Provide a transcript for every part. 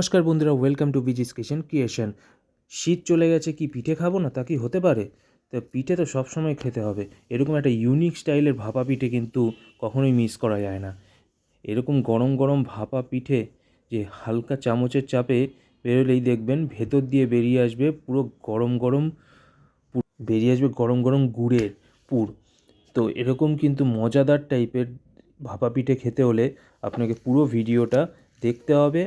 নমস্কার বন্ধুরা, welcome to বিজিস kitchen creation. শীত চলে গেছে, কি পিঠে খাবো না তা কি হতে পারে? তো পিঠে তো সবসময় খেতে হবে। এরকম একটা ইউনিক স্টাইলের ভাপা পিঠে কিন্তু কখনোই মিস করা যায় না। এরকম গরম গরম ভাপা পিঠে যে হালকা চামচের চাপে বেরোলেই দেখবেন ভেতর দিয়ে বেরিয়ে আসবে পুরো গরম গরম গরম গরম গুড়ের পুর। তো এরকম কিন্তু মজাদার টাইপের ভাপা পিঠে খেতে হলে আপনাকে পুরো ভিডিওটা দেখতে হবে,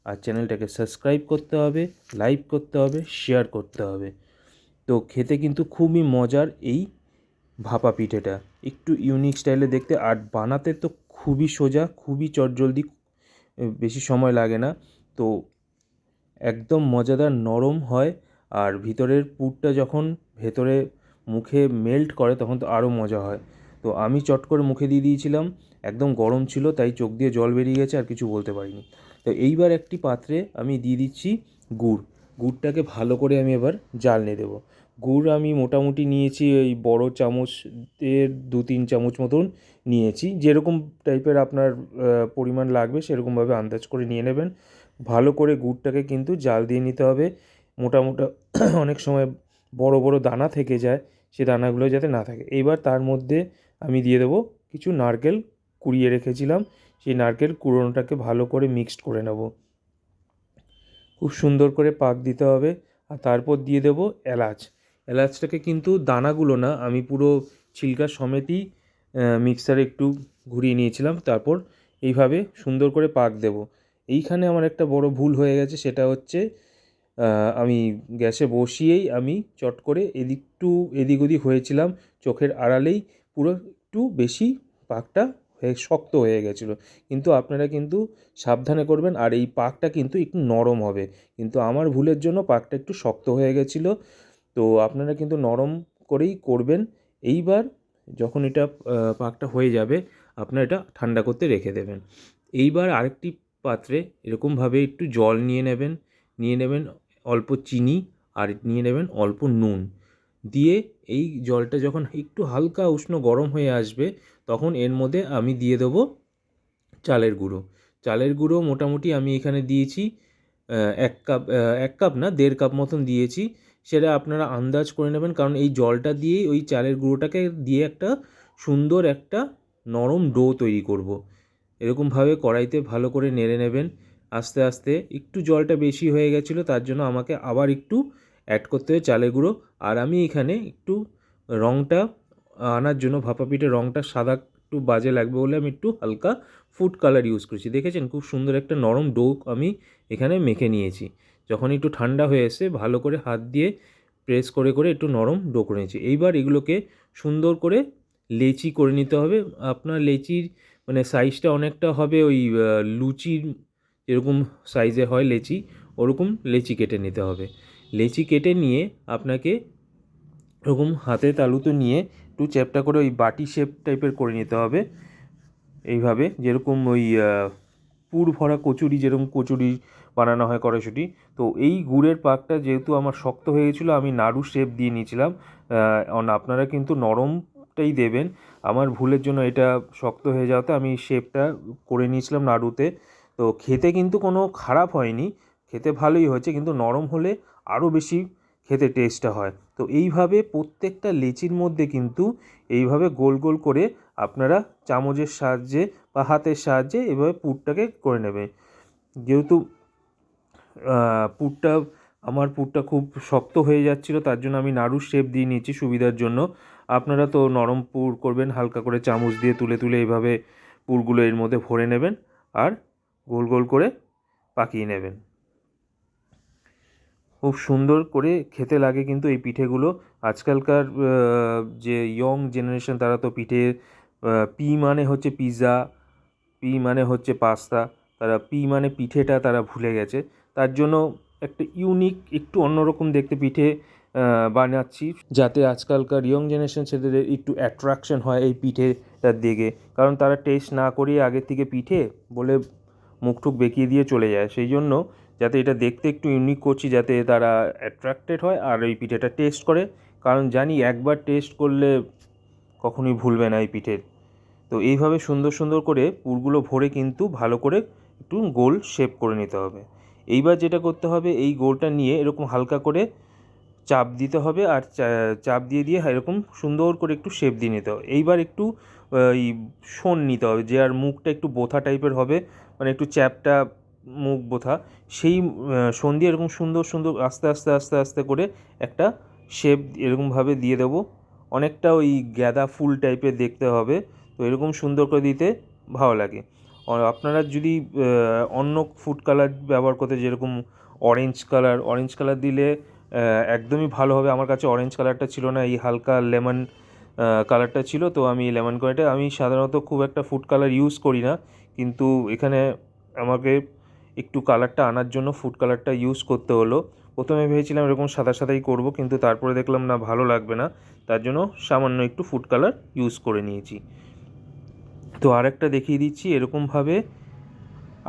আর চ্যানেলটাকে সাবস্ক্রাইব করতে হবে, লাইক করতে হবে, শেয়ার করতে হবে। তো খেতে কিন্তু খুবই মজার এই ভাপা পিঠেটা, একটু ইউনিক স্টাইলে দেখতে, আর বানাতে তো খুবই সোজা, খুবই চটজলদি, বেশি সময় লাগে না। তো একদম মজাদার নরম হয়, আর ভিতরের পুরটা যখন ভেতরে মুখে মেল্ট করে তখন তো আরও মজা হয়। তো আমি চট করে মুখে দিয়ে দিয়েছিলাম, একদম গরম ছিল তাই চোখ দিয়ে জল বেরিয়ে গেছে, আর কিছু বলতে পারিনি। তো এইবার একটি পাত্রে আমি দিয়ে দিচ্ছি গুড়টাকে ভালো করে আমি এবার জ্বালনে দেবো। গুড় আমি মোটামুটি নিয়েছি ওই বড় চামচের 2-3 চামচ মতন নিয়েছি, যেরকম টাইপের আপনার পরিমাণ লাগবে সেরকমভাবে আন্দাজ করে নিয়ে নেবেন। ভালো করে গুড়টাকে কিন্তু জাল দিয়ে নিতে হবে। মোটা মোটা অনেক সময় বড় বড় দানা থেকে যায়, সে দানাগুলো যাতে না থাকে। এইবার তার মধ্যে আমি দিয়ে দেবো কিছু নারকেল কুড়িয়ে রেখেছিলাম, সেই নারকেল কুড়োনোটাকে ভালো করে মিক্সড করে নেব। খুব সুন্দর করে পাক দিতে হবে। আর তারপর দিয়ে দেবো এলাচটাকে কিন্তু দানাগুলো না, আমি পুরো ছিলকা সমেতই মিক্সারে একটু ঘুরিয়ে নিয়েছিলাম। তারপর এইভাবে সুন্দর করে পাক দেব। এইখানে আমার একটা বড় ভুল হয়ে গেছে, সেটা হচ্ছে আমি গ্যাসে বসিয়েই আমি চট করে এদিক ওদিক হয়েছিলাম, চোখের আড়ালেই পুরো একটু বেশি পাকটা শক্ত হয়ে গেছিলো। কিন্তু আপনারা কিন্তু সাবধানে করবেন, আর এই পাকটা কিন্তু একটু নরম হবে, কিন্তু আমার ভুলের জন্য পাকটা একটু শক্ত হয়ে গেছিলো। তো আপনারা কিন্তু নরম করেই করবেন। এইবার যখন এটা পাকটা হয়ে যাবে, আপনারা এটা ঠান্ডা করতে রেখে দেবেন। এইবার আরেকটি পাত্রে এরকমভাবে একটু জল নিয়ে নেবেন অল্প চিনি, আর নিয়ে নেবেন অল্প নুন দিয়ে, এই জলটা যখন একটু হালকা উষ্ণ গরম হয়ে আসবে তখন এর মধ্যে আমি দিয়ে দেবো চালের গুঁড়ো মোটামুটি আমি এখানে দিয়েছি 1 কাপ না 1.5 কাপ মতন দিয়েছি। সেটা আপনারা আন্দাজ করে নেবেন, কারণ এই জলটা দিয়েই ওই চালের গুঁড়োটাকে দিয়ে একটা সুন্দর একটা নরম ডো তৈরি করব। এরকমভাবে কড়াইতে ভালো করে নেড়ে নেবেন আস্তে আস্তে। একটু জলটা বেশি হয়ে গেছিলো, তার জন্য আমাকে আবার একটু অ্যাড করতে হবে চালের গুঁড়ো। আর আমি এখানে একটু রঙটা আনার জন্য, ভাপা পিঠের রঙটা সাদা একটু বাজে লাগবে বলে আমি একটু হালকা ফুড কালার ইউজ করেছি। দেখেছেন খুব সুন্দর একটা নরম ডো আমি এখানে মেখে নিয়েছি। যখন একটু ঠান্ডা হয়ে এসে ভালো করে হাত দিয়ে প্রেস করে করে একটু নরম ডো করে নিয়েছি। এইবার এগুলোকে সুন্দর করে লেচি করে নিতে হবে। আপনার লেচির মানে সাইজটা অনেকটা হবে ওই লুচির যেরকম সাইজে হয় লেচি, ওরকম লেচি কেটে নিতে হবে। লেচি কেটে নিয়ে আপনাকে ওরকম হাতে তালুতে নিয়ে একটু চ্যাপ্টা করে ওই বাটি শেপ টাইপের করে নিতে হবে। এইভাবে যেরকম ওই পুর ভরা কচুরি, যেরকম কচুরি বানানো হয় কড়াইশুঁটি। তো এই গুড়ের পাকটা যেহেতু আমার শক্ত হয়ে গেছিলো, আমি নাড়ু শেপ দিয়ে নিয়েছিলাম। আপনারা কিন্তু নরমটাই দেবেন। আমার ভুলের জন্য এটা শক্ত হয়ে যাওয়াতে আমি শেপটা করে নিয়েছিলাম নাড়ুতে। তো খেতে কিন্তু কোনো খারাপ হয়নি, খেতে ভালোই হয়েছে, কিন্তু নরম হলে আরও বেশি খেতে টেস্টটা হয়। তো এইভাবে প্রত্যেকটা লেচির মধ্যে কিন্তু এইভাবে গোল গোল করে আপনারা চামচের সাহায্যে বা হাতের সাহায্যে এভাবে পুরটাকে করে নেবে। যেহেতু আমার পুরটা খুব শক্ত হয়ে যাচ্ছিলো, তার জন্য আমি নাড়ুর শেপ দিয়ে নিয়েছি সুবিধার জন্য। আপনারা তো নরম পুর করবেন, হালকা করে চামচ দিয়ে তুলে তুলে এইভাবে পুরগুলো এর মধ্যে ভরে নেবেন, আর গোল গোল করে পাকিয়ে নেবেন। খুব সুন্দর করে খেতে লাগে কিন্তু এই পিঠেগুলো। আজকালকার যে ইয়ং জেনারেশন, তারা তো পিঠে পি মানে হচ্ছে পিৎজা, পি মানে হচ্ছে পাস্তা, তারা পি মানে পিঠেটা তারা ভুলে গেছে। তার জন্য একটা ইউনিক একটু অন্যরকম দেখতে পিঠে বানাচ্ছি, যাতে আজকালকার ইয়ং জেনারেশন ছেলেদের একটু অ্যাট্রাকশন হয় এই পিঠেটার দিকে। কারণ তারা টেস্ট না করেই আগের থেকে পিঠে বলে মুখটুক বেঁকিয়ে দিয়ে চলে যায়। সেই জন্য যাতে এটা দেখতে একটু ইউনিক করছি, যাতে তারা অ্যাট্রাক্টেড হয় আর এই পিঠেটা টেস্ট করে। কারণ জানি একবার টেস্ট করলে কখনোই ভুলবে না এই পিঠের। তো এইভাবে সুন্দর সুন্দর করে পুরগুলো ভরে কিন্তু ভালো করে একটু গোল শেপ করে নিতে হবে। এইবার যেটা করতে হবে, এই গোলটা নিয়ে এরকম হালকা করে চাপ দিতে হবে, আর চাপ দিয়ে দিয়ে এরকম সুন্দর করে একটু শেপ দিয়ে নিতে হবে। এইবার একটু এই শোন নিতে হবে, যে আর মুখটা একটু বোথা টাইপের হবে, মানে একটু চ্যাপটা মুখ বোথা, সেই শোন দিয়ে এরকম সুন্দর সুন্দর আস্তে আস্তে আস্তে আস্তে করে একটা শেপ এরকমভাবে দিয়ে দেবো। অনেকটা ওই গাঁদা ফুল টাইপের দেখতে হবে, তো এরকম সুন্দর করে দিতে ভালো লাগে। আপনারা যদি অন্য ফুড কালার ব্যবহার করতে, যেরকম অরেঞ্জ কালার দিলে একদমই ভালো হবে। আমার কাছে অরেঞ্জ কালারটা ছিল না, এই হালকা লেমন কালারটা ছিল, তো আমি লেমন কালারটা, আমি সাধারণত খুব একটা ফুড কালার ইউজ করি না, কিন্তু এখানে আমাকে একটু কালারটা আনার জন্য ফুড কালারটা ইউজ করতে হলো। প্রথমে ভেবেছিলাম এরকম সাদা সাদাই করব, কিন্তু তারপরে দেখলাম না, ভালো লাগবে না, তার জন্য সামান্য একটু ফুড কালার ইউজ করে নিয়েছি। তো আরেকটা দেখিয়ে দিচ্ছি, এরকমভাবে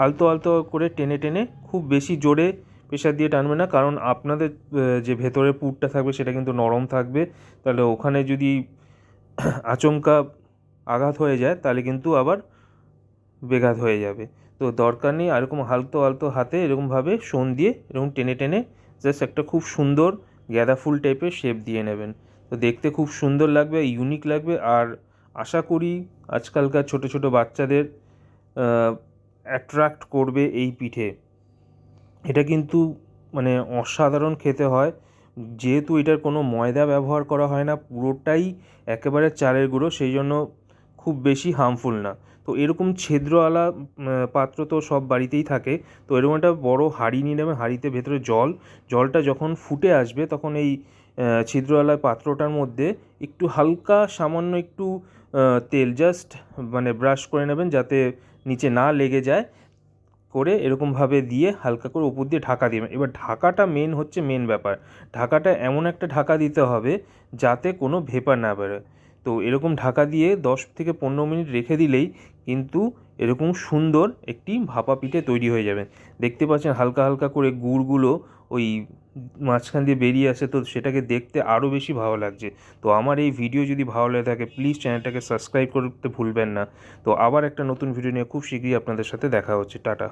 আলতো আলতো করে টেনে টেনে, খুব বেশি জোরে প্রেশার দিয়ে টানবে না, কারণ আপনাদের যে ভেতরে পুরটা থাকবে সেটা কিন্তু নরম থাকবে, তাহলে ওখানে যদি আচমকা আঘাত হয়ে যায় তাহলে কিন্তু আবার বেঘাত হয়ে যাবে। তো দরকার নেই, এরকম আলতো আলতো হাতে এরকমভাবে শোন দিয়ে এরকম টেনে টেনে জাস্ট একটা খুব সুন্দর গাঁদা ফুল টাইপের শেপ দিয়ে নেবেন। তো দেখতে খুব সুন্দর লাগবে, ইউনিক লাগবে, আর আশা করি আজকালকার ছোটো ছোটো বাচ্চাদের অ্যাট্রাক্ট করবে এই পিঠে। এটা কিন্তু মানে অসাধারণ খেতে হয়, যেহেতু এটার কোনো ময়দা ব্যবহার করা হয় না, পুরোটাই একেবারে চালের গুঁড়ো, সেই জন্য খুব বেশি হার্মফুল না। তো এরকম ছিদ্রওয়ালা পাত্র তো সব বাড়িতেই থাকে, তো এরকম একটা বড় হাঁড়ি নিয়ে নেবেন, হাঁড়িতে ভেতরে জলটা যখন ফুটে আসবে তখন এই ছিদ্রওয়ালা পাত্রটার মধ্যে একটু হালকা সামান্য একটু তেল জাস্ট মানে ব্রাশ করে নেবেন, যাতে নিচে না লেগে যায়, করে এরকমভাবে দিয়ে হালকা করে উপর দিয়ে ঢাকা দিবেন। এবার ঢাকাটা মেন ব্যাপার, ঢাকাটা এমন একটা ঢাকা দিতে হবে যাতে কোনো ভেপার না বেরোয়। তো এরকম ঢাকা দিয়ে 10 থেকে 15 মিনিট রেখে দিলেই কিন্তু এরকম সুন্দর একটি ভাপা পিঠে তৈরি হয়ে যাবে। দেখতে পাচ্ছেন হালকা হালকা করে গুড়গুলো ওই মাঝখান দিয়ে বেরিয়ে আসে, তো সেটাকে দেখতে আরও বেশি ভালো লাগছে। তো আমার এই ভিডিও যদি ভালো লেগে থাকে প্লিজ চ্যানেলটাকে সাবস্ক্রাইব করতে ভুলবেন না। তো আবার একটা নতুন ভিডিও নিয়ে খুব শীঘ্রই আপনাদের সাথে দেখা হচ্ছে। টাটা।